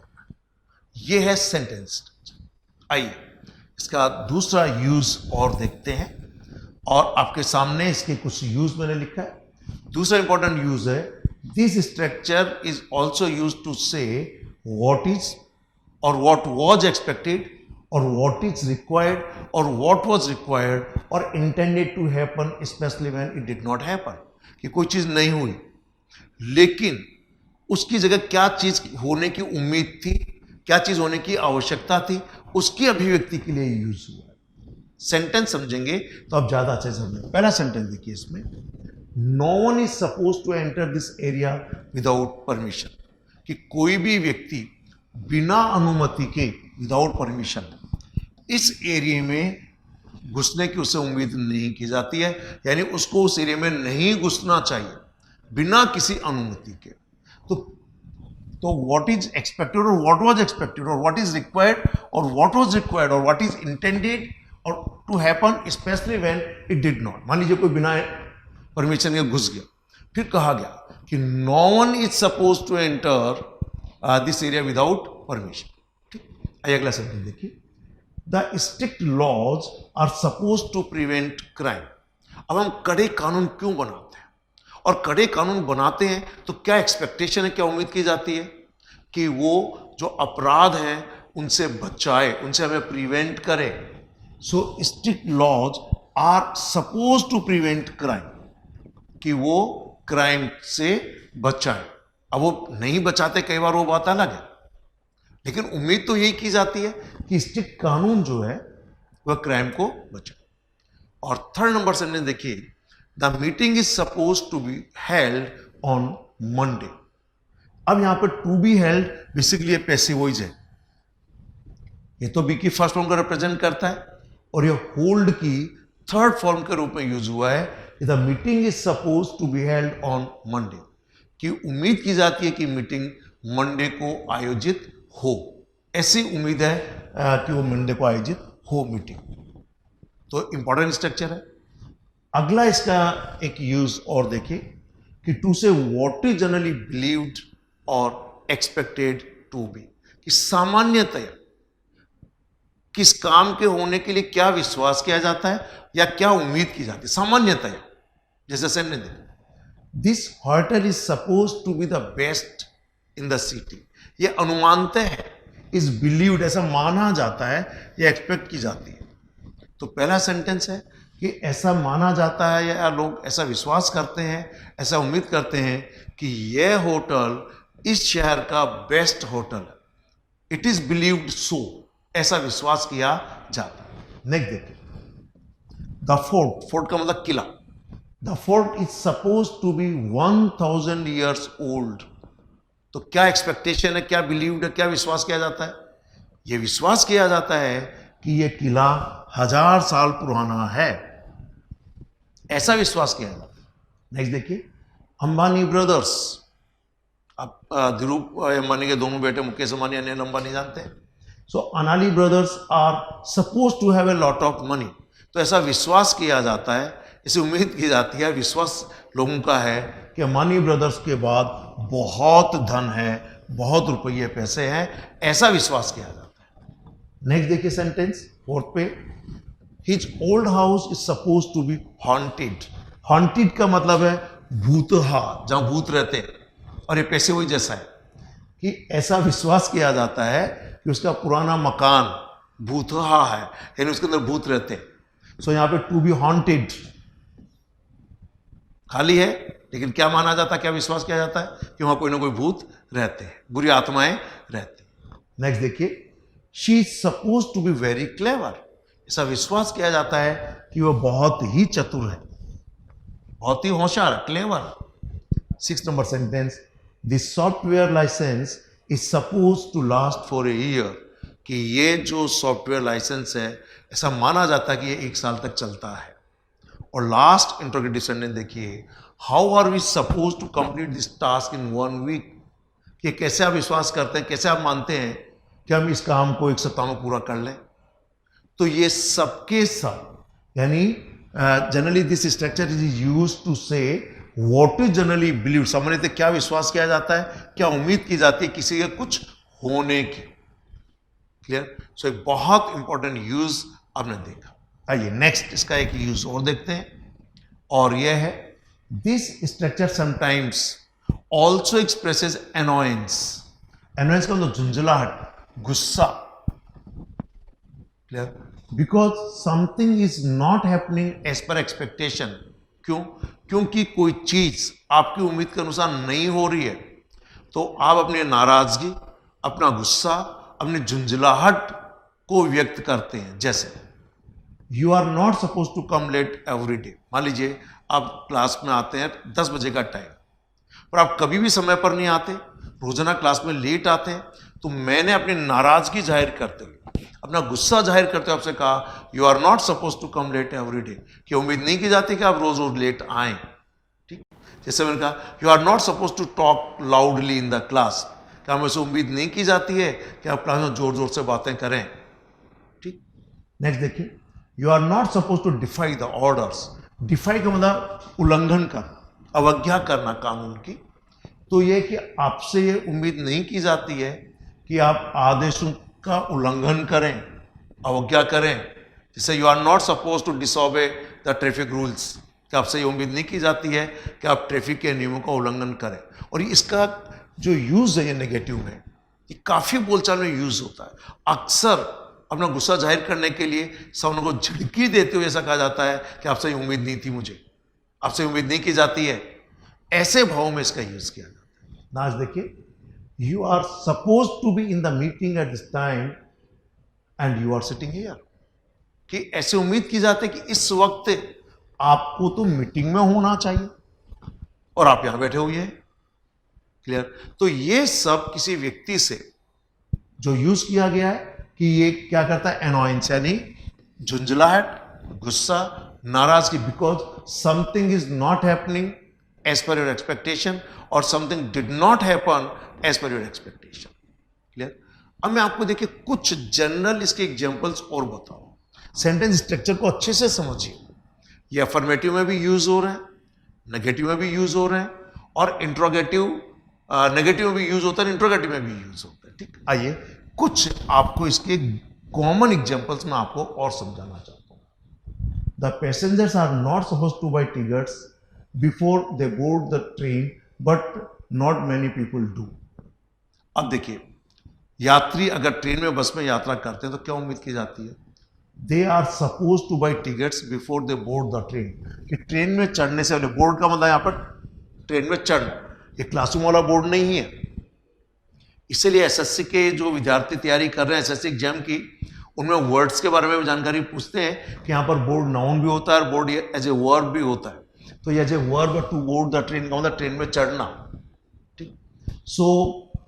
ये है सेंटेंस। आइए इसका दूसरा यूज और देखते हैं, और आपके सामने इसके कुछ यूज मैंने लिखा है। दूसरा इंपॉर्टेंट यूज है, this structure is also use to say what is और व्हाट वाज एक्सपेक्टेड और व्हाट इज रिक्वायर्ड और व्हाट वाज रिक्वायर्ड और intended to happen specially when it did not happen, कि कोई चीज नहीं हुई लेकिन उसकी जगह क्या चीज होने की उम्मीद थी, क्या चीज होने की आवश्यकता थी, उसकी अभिव्यक्ति के लिए यूज हुआ है। सेंटेंस समझेंगे तो आप ज्यादा अच्छे से समझेंगे। पहला सेंटेंस देखिए इसमें, no one is suppose to enter this area without permission, कि कोई भी व्यक्ति बिना अनुमति के, विदाउट परमिशन, इस एरिया में घुसने की उससे उम्मीद नहीं की जाती है, यानी उसको उस एरिया में नहीं घुसना चाहिए बिना किसी अनुमति के। तो व्हाट इज एक्सपेक्टेड और व्हाट वाज एक्सपेक्टेड और व्हाट इज रिक्वायर्ड और व्हाट वाज रिक्वायर्ड और व्हाट इज इंटेंडेड और to happen specially when it did not. मान लीजिए कोई बिना परमिशन के घुस गया, फिर कहा गया कि no one is suppose to enter this area without permission. ठीक, आइए अगला सेंटेंस देखिए, the strict laws are suppose to prevent crime. अब हम कड़े कानून क्यों बनाते हैं, और कड़े कानून बनाते हैं तो क्या एक्सपेक्टेशन है, क्या उम्मीद की जाती है कि वो जो अपराध हैं उनसे बचाए, उनसे हमें प्रिवेंट करे। So strict laws are suppose to prevent crime, कि वो क्राइम से बचाए। अब वो नहीं बचाते कई बार, वो बात अलग है, लेकिन उम्मीद तो यही की जाती है कि स्ट्रिक्ट कानून जो है वह क्राइम को बचाए। और थर्ड नंबर सेंटेंस देखिए, the meeting is suppose to be held on Monday. अब यहां पर to be held basically passive voice है, ये तो बी की फर्स्ट फॉर्म को रिप्रेजेंट करता है, और ये होल्ड की थर्ड फॉर्म के रूप में यूज हुआ है। The meeting is suppose to be held on Monday, कि उम्मीद की जाती है कि मीटिंग मंडे को आयोजित हो, ऐसी उम्मीद है कि वो मंडे को आयोजित हो मीटिंग। तो इंपॉर्टेंट स्ट्रक्चर है। अगला इसका एक यूज और देखिए कि to say what is generally believed और एक्सपेक्टेड टू बी, कि सामान्यतया किस काम के होने के लिए क्या विश्वास किया जाता है या क्या उम्मीद की जाती है सामान्यतया। जैसे सेंटेंस देखिए, this hotel is suppose to be the best in the city. ये अनुमानतः है, इज बिलीव्ड ऐसा माना जाता है या एक्सपेक्ट की जाती है। तो पहला सेंटेंस है कि ऐसा माना जाता है या लोग ऐसा विश्वास करते हैं, ऐसा उम्मीद करते हैं कि यह होटल इस शहर का बेस्ट होटल है। इट इज बिलीव्ड सो, ऐसा विश्वास किया जाता है। नेक्स्ट देखिए, द फोर्ट, फोर्ट का मतलब किला। The fort is suppose to be 1000 years old. तो क्या एक्सपेक्टेशन है, क्या बिलीव्ड है, क्या विश्वास किया जाता है? यह विश्वास किया जाता है कि यह किला 1000 साल पुराना है, ऐसा विश्वास किया जाता है। नेक्स्ट देखिए, अंबानी ब्रदर्स। आप धीरू अंबानी के दोनों बेटे मुकेश अंबानी, अनिल अंबानी जानते हैं। सो अनाली brothers are suppose to have a lot of money. तो ऐसा विश्वास किया जाता है, ऐसी उम्मीद की जाती है, विश्वास लोगों का है कि अंबानी ब्रदर्स के बाद बहुत धन है, बहुत रुपये पैसे हैं, ऐसा विश्वास किया जाता है। नेक्स्ट देखिए सेंटेंस फोर्थ पे, his old house is suppose to be haunted. Haunted का मतलब है भूतहा, जहां भूत रहते हैं, और ये पैसे वही जैसा है कि ऐसा विश्वास किया जाता है कि उसका पुराना मकान भूतहा है, यानी उसके अंदर भूत रहते हैं। सो यहां पे टू बी हॉन्टेड खाली है, लेकिन क्या माना जाता है, क्या विश्वास किया जाता है कि वहां कोई ना कोई भूत रहते हैं, बुरी आत्माएं रहती हैं। नेक्स्ट देखिए, she is suppose to be very clever. ऐसा विश्वास किया जाता है कि वह बहुत ही चतुर है, बहुत ही होशियार, clever. 6 number sentence, this software license is suppose to last for a year. कि ये जो सॉफ्टवेयर लाइसेंस है, ऐसा माना जाता है कि ये 1 साल तक चलता है। और लास्ट इंट्रोगेटिव सेंटेंस देखिए, how are we suppose to complete this task in 1 week. कि कैसे आप विश्वास करते हैं, कैसे आप मानते हैं कि हम इस काम को 1 सप्ताह में पूरा कर लें। तो ये सबके सब, यानी generally this structure is use to say what is generally believe, सामान्यतः क्या विश्वास किया जाता है, क्या उम्मीद की जाती है किसी के कुछ होने की। क्लियर? सो एक बहुत इंपॉर्टेंट यूज आपने देखा। आइए नेक्स्ट इसका एक यूज और देखते हैं, और यह है this structure sometimes also expresses annoyance. Annoyance का मतलब झुंझलाहट, गुस्सा। Clear? Because something is not happening as per expectation. क्यों? क्योंकि कोई चीज आपकी उम्मीद के अनुसार नहीं हो रही है, तो आप अपनी नाराजगी, अपना गुस्सा, अपनी झुंझलाहट को व्यक्त करते हैं। जैसे you are not suppose to come late every day. मान लीजिए आप क्लास में आते हैं 10 बजे का टाइम, पर आप कभी भी समय पर नहीं आते, रोजाना क्लास में लेट आते हैं, तो मैंने अपनी नाराजगी जाहिर करते हुए, अपना गुस्सा जाहिर करते हुए आपसे कहा you are not suppose to come late every day, कि उम्मीद नहीं की जाती कि आप रोज रोज लेट आए। ठीक? जैसे मैंने कहा you are not suppose to talk loudly in the class, क्या हमें से उम्मीद नहीं की जाती है कि आप क्लास में जोर जोर से बातें करें। ठीक? नेक्स्ट देखिए, you are not suppose to defy the orders. Defy का मतलब उल्लंघन करना, अवज्ञा करना कानून की। तो यह कि आपसे ये उम्मीद नहीं की जाती है कि आप आदेशों का उल्लंघन करें, अवज्ञा करें। जैसे you are not suppose to disobey the traffic rules, कि आपसे ये उम्मीद नहीं की जाती है कि आप ट्रैफिक के नियमों का उल्लंघन करें। और इसका जो यूज है ये नेगेटिव में, ये काफी बोलचाल में यूज होता है। अक्सर अपना गुस्सा जाहिर करने के लिए सामने को झिड़की देते हुए ऐसा कहा जाता है कि आपसे ये उम्मीद नहीं थी, मुझे आपसे उम्मीद नहीं की जाती है। ऐसे भाव में इसका यूज किया जाता है। नाज देखिए, you are suppose to be in the meeting at this time and you are sitting here, कि ऐसे उम्मीद की जाती है कि इस वक्त आपको तो मीटिंग में होना चाहिए और आप यहां बैठे हुए हैं। क्लियर? तो ये सब किसी व्यक्ति से जो यूज किया गया है कि ये क्या करता है, एनॉयंस, यानी झुंझलाहट, गुस्सा, नाराजगी, because something is not happening as per your expectation और something did not happen as per your expectation. Clear? अब मैं आपको देखिए कुछ जनरल इसके एग्जांपल्स और बताऊं। सेंटेंस स्ट्रक्चर को अच्छे से समझिए। ये अफर्मेटिव में भी यूज हो रहे हैं, नेगेटिव में भी यूज हो रहे हैं, और इंट्रोगेटिव नेगेटिव में भी यूज होता है, इंट्रोगेटिव में भी यूज होता है। ठीक? आइए कुछ आपको इसके कॉमन एग्जांपल्स में आपको और समझाना चाहता हूं। The passengers are not suppose to buy tickets before they board the train, but not many people do. अब देखिए, यात्री अगर ट्रेन में, बस में यात्रा करते हैं तो क्या उम्मीद की जाती है? They are suppose to buy tickets before they board the train, कि ट्रेन में चढ़ने से पहले, बोर्ड का मतलब यहां पर ट्रेन में चढ़ना, ये क्लासरूम वाला बोर्ड नहीं है। इसलिए एसएससी के जो विद्यार्थी तैयारी कर रहे हैं एसएससी एग्जाम की, उनमें वर्ड्स के बारे में भी जानकारी पूछते हैं कि यहाँ पर बोर्ड नाउन भी होता है और बोर्ड एज ए वर्ब भी होता है। तो as a verb to board the train का मतलब ट्रेन में चढ़ना। ठीक? सो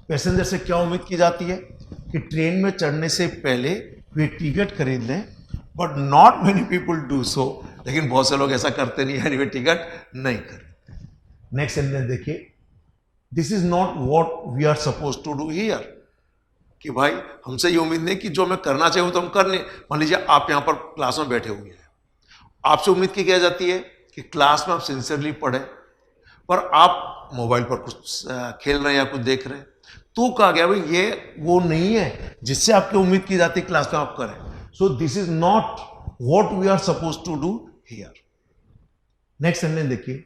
पैसेंजर से क्या उम्मीद की जाती है कि ट्रेन में चढ़ने से पहले वे टिकट खरीद लें, but not many people do so, लेकिन बहुत से लोग ऐसा करते नहीं, यानी वे टिकट नहीं खरीदते। नेक्स्ट सेंटेंस देखिए, this is not what we are suppose to do here, कि भाई हमसे ये उम्मीद नहीं कि जो हमें करना चाहिए वो तो हम कर नहीं। मान लीजिए आप यहां पर क्लास में बैठे हुए हैं, आपसे उम्मीद की क्या जाती है कि क्लास में आप सिंसियरली पढ़ें, पर आप मोबाइल पर कुछ खेल रहे हैं या कुछ देख रहे हैं, तो कहा गया भाई ये वो नहीं है जिससे आपकी उम्मीद की जाती है क्लास में आप करें। So this is not what we are suppose to do here. Next sentence देखिए,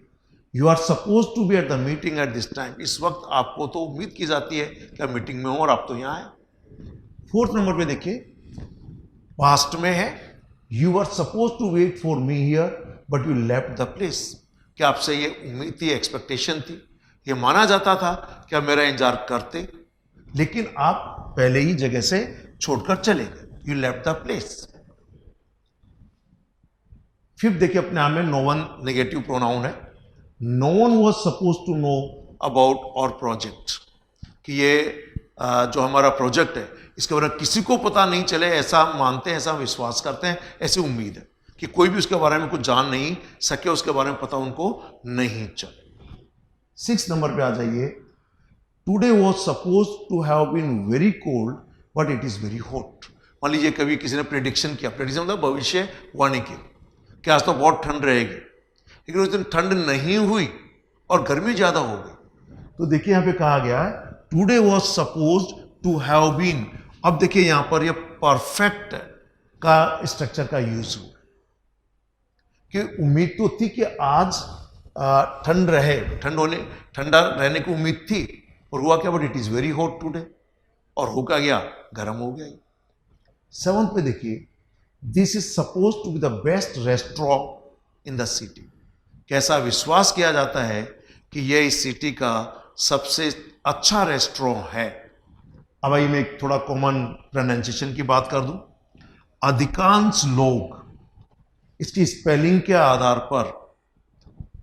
you are suppose to be at the meeting at this time, इस वक्त आपको तो उम्मीद की जाती है कि आप मीटिंग में हो और आप तो यहां हैं। फोर्थ नंबर पे देखिए, पास्ट में है, you are suppose to wait for me here but you left the place, कि आपसे ये उम्मीद थी, एक्सपेक्टेशन थी, ये माना जाता था कि आप मेरा इंतजार करते, लेकिन आप पहले ही जगह से छोड़कर चले गए, you left the place. Fifth देखिए, अपने आप में नो वन नेगेटिव प्रोनाउन है। No one was suppose to know about our project, कि ये जो हमारा प्रोजेक्ट है इसके बारे में किसी को पता नहीं चले, ऐसा मानते हैं, ऐसा विश्वास करते हैं, ऐसी उम्मीद है कि कोई भी उसके बारे में कुछ जान नहीं सके, उसके बारे में पता उनको नहीं चले। 6 नंबर पे आ जाइए, today was suppose to have been very cold but it is very hot. मान लीजिए कभी किसी ने प्रेडिक्शन किया, प्रेडिक्शन मतलब भविष्यवाणी की कि आज तो बहुत ठंड रहेगी, लेकिन उस दिन ठंड नहीं हुई और गर्मी ज्यादा हो गई। तो देखिए यहां पे कहा गया है today was suppose to have been. अब देखिए यहां पर ये परफेक्ट का स्ट्रक्चर का यूज हुआ कि उम्मीद तो थी कि आज ठंड रहे, ठंडा रहने की उम्मीद थी, और हुआ क्या, but it is very hot today, और हो क्या गया, गर्म हो गया। 7 पे देखिए, this is suppose to be the best restaurant in the city. कैसा विश्वास किया जाता है कि यह इस सिटी का सबसे अच्छा रेस्टोरेंट है। अब आइए मैं एक थोड़ा कॉमन प्रोनाउंसिएशन की बात कर दूं। अधिकांश लोग इसकी स्पेलिंग के आधार पर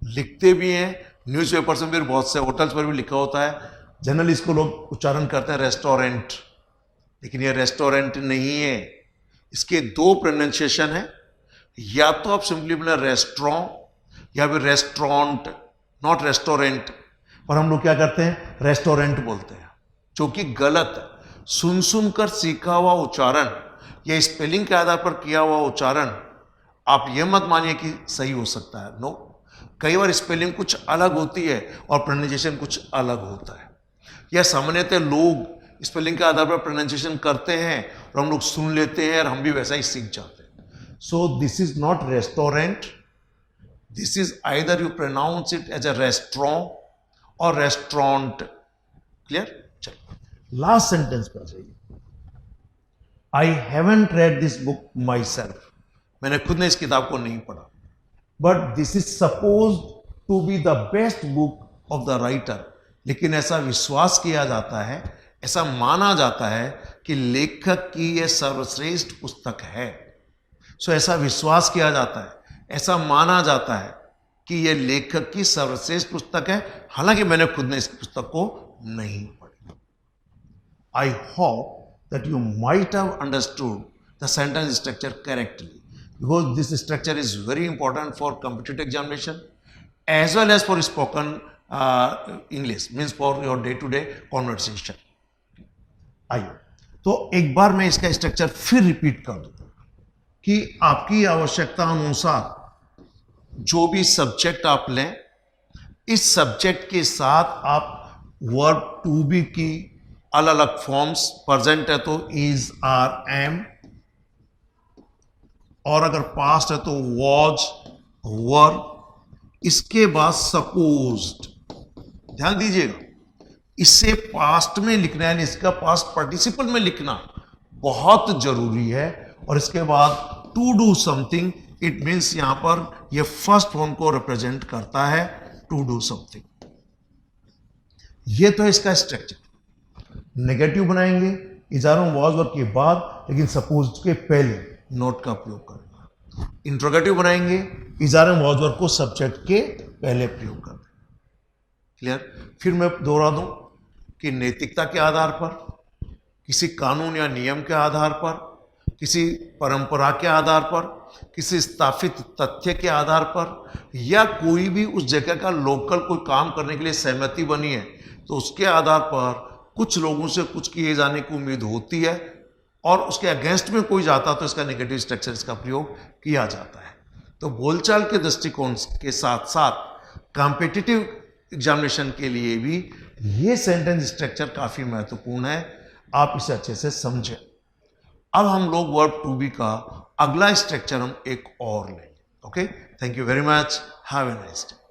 लिखते भी हैं, न्यूज़पेपर्स में भी, बहुत से होटल्स पर भी लिखा होता है। जनरली इसको लोग उच्चारण करते हैं रेस्टोरेंट, लेकिन ये रेस्टोरेंट नहीं है। इसके 2 प्रोनाउंसिएशन है, या तो आप सिंपली बोले रेस्टोरेंट या फिर रेस्टोरेंट, नॉट रेस्टोरेंट। पर हम लोग क्या करते हैं, रेस्टोरेंट बोलते हैं, जो कि गलत है। सुन सुनकर सीखा हुआ उच्चारण या स्पेलिंग के आधार पर किया हुआ उच्चारण आप ये मत मानिए कि सही हो सकता है। नो, कई बार स्पेलिंग कुछ अलग होती है और प्रोनाउंसिएशन कुछ अलग होता है। यह सामान्यतः लोग स्पेलिंग के आधार पर प्रोनाउंसिएशन करते हैं और हम लोग सुन लेते हैं और हम भी वैसा ही सीख जाते हैं। So this is not restaurant, this is either you pronounce it as a restaurant और रेस्टोरेंट। क्लियर? चलो लास्ट सेंटेंस पर जाइए। I haven't read this book myself. मैंने खुद ने इस किताब को नहीं पढ़ा, but this is suppose to be the best book of the writer. लेकिन ऐसा विश्वास किया जाता है, ऐसा माना जाता है कि लेखक की यह सर्वश्रेष्ठ पुस्तक है। सो ऐसा विश्वास किया जाता है, ऐसा माना जाता है कि यह लेखक की सर्वश्रेष्ठ पुस्तक है, हालांकि मैंने खुद ने इस पुस्तक को नहीं पढ़ी। I hope that you might have understood the sentence structure correctly, because this structure is very important for competitive examination as well as for spoken English, means for your day-to-day conversation. आइए तो एक बार मैं इसका structure फिर repeat कर दूं कि आपकी आवश्यकता अनुसार जो भी सब्जेक्ट आप लें, इस सब्जेक्ट के साथ आप वर्ब टू बी की अलग अलग फॉर्म्स, प्रेजेंट है तो इज, आर, एम, और अगर पास्ट है तो वॉज, वर। इसके बाद सपोज्ड, ध्यान दीजिएगा, इसे पास्ट में लिखना है, इसका पास्ट पार्टिसिपल में लिखना बहुत जरूरी है। और इसके बाद to do something, it means यहां पर यह फर्स्ट फॉर्म को रिप्रेजेंट करता है, टू डू समथिंग। यह तो इसका स्ट्रक्चर। नेगेटिव बनाएंगे इजारों वॉज वर्ब के बाद, लेकिन सपोज के पहले नोट का प्रयोग करेंगे। इंट्रोगेटिव बनाएंगे इजारों वॉज वर्ब को सब्जेक्ट के पहले प्रयोग करते हैं। क्लियर? फिर मैं दोहरा दूं कि नैतिकता के आधार पर, किसी कानून या नियम के आधार पर, किसी परंपरा के आधार पर, किसी स्थापित तथ्य के आधार पर, या कोई भी उस जगह का लोकल कोई काम करने के लिए सहमति बनी है तो उसके आधार पर कुछ लोगों से कुछ किए जाने की उम्मीद होती है और उसके अगेंस्ट में कोई जाता तो इसका नेगेटिव स्ट्रक्चर इसका प्रयोग किया जाता है। तो बोलचाल के दृष्टिकोण के साथ साथ कॉम्पिटिटिव एग्जामिनेशन के लिए भी ये सेंटेंस स्ट्रक्चर काफी महत्वपूर्ण है, आप इसे अच्छे से समझें। अब हम लोग वर्ब टू बी का अगला स्ट्रक्चर हम एक और लेंगे। Okay, thank you very much, have a nice day.